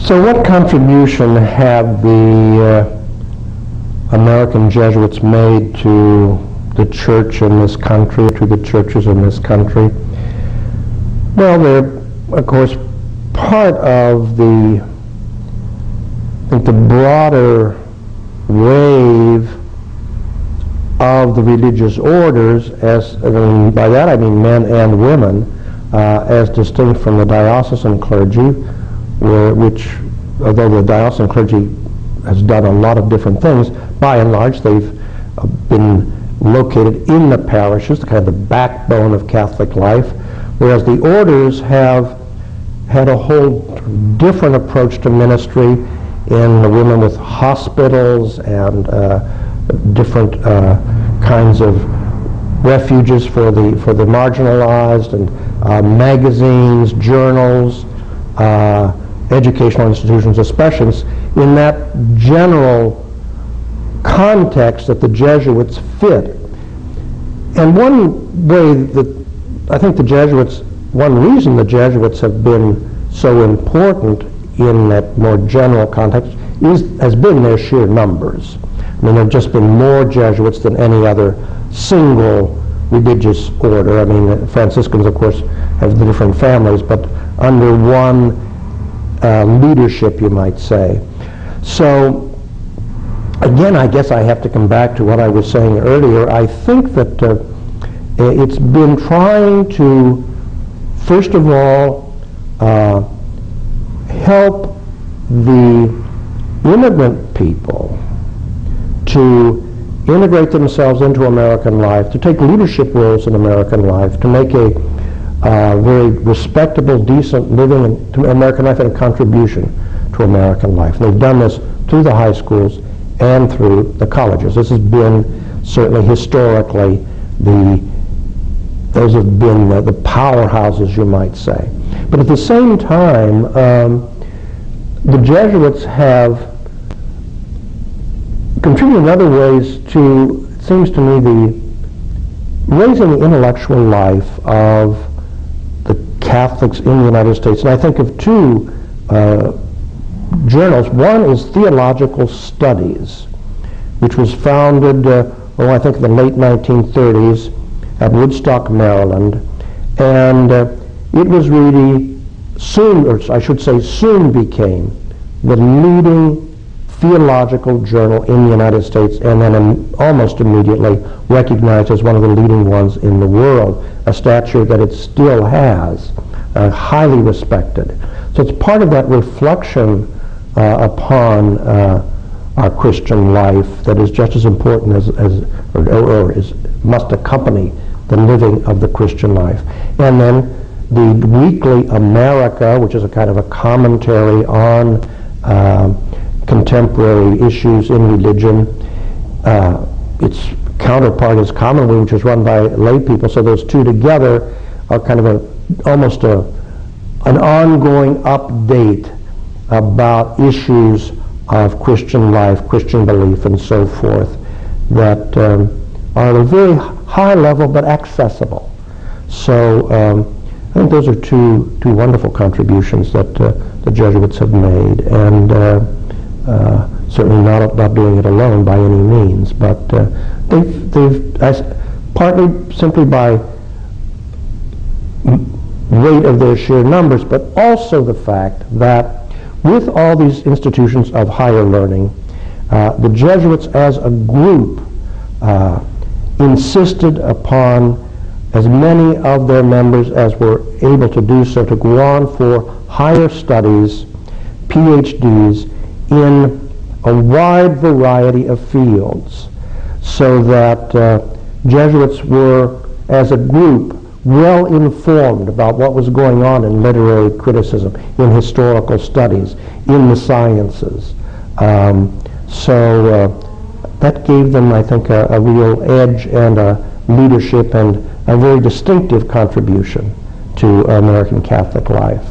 So what contribution have the American Jesuits made to the church in this country, to the churches in this country? Well, they're, of course, part of the broader wave of the religious orders, by that I mean men and women, as distinct from the diocesan clergy, which, although the diocesan clergy has done a lot of different things, by and large they've been located in the parishes, the kind of the backbone of Catholic life, whereas the orders have had a whole different approach to ministry in the women with hospitals and different kinds of refuges for the marginalized, and magazines, journals, educational institutions, especially in that general context that the Jesuits fit. And one way that I think one reason the Jesuits have been so important in that more general context has been their sheer numbers. I mean, there have just been more Jesuits than any other single religious order. I mean, Franciscans, of course, have the different families, but under one leadership, you might say. So, again, I guess I have to come back to what I was saying earlier. I think that it's been trying to, first of all, help the immigrant people to integrate themselves into American life, to take leadership roles in American life, to make a very respectable, decent living to American life and a contribution to American life. And they've done this through the high schools and through the colleges. This has been certainly historically those have been the powerhouses, you might say. But at the same time, the Jesuits have contributed in other ways to, it seems to me, raising the intellectual life of the Catholics in the United States. And I think of two journals. One is Theological Studies, which was founded, I think in the late 1930s at Woodstock, Maryland. And it was really soon, or I should say soon became, the leading theological journal in the United States, and then almost immediately recognized as one of the leading ones in the world, a stature that it still has, highly respected. So it's part of that reflection upon our Christian life that is just as important or must accompany the living of the Christian life. And then the weekly America, which is a kind of a commentary on contemporary issues in religion. Its counterpart is Commonweal, which is run by lay people. So those two together are kind of almost an ongoing update about issues of Christian life, Christian belief, and so forth, that are at a very high level but accessible. So I think those are two wonderful contributions that the Jesuits have made, and certainly not doing it alone by any means, but they've partly simply by weight of their sheer numbers, but also the fact that with all these institutions of higher learning, the Jesuits as a group insisted upon as many of their members as were able to do so to go on for higher studies, PhDs, in a wide variety of fields, so that Jesuits were, as a group, well informed about what was going on in literary criticism, in historical studies, in the sciences. So that gave them, I think, a real edge and a leadership and a very distinctive contribution to American Catholic life.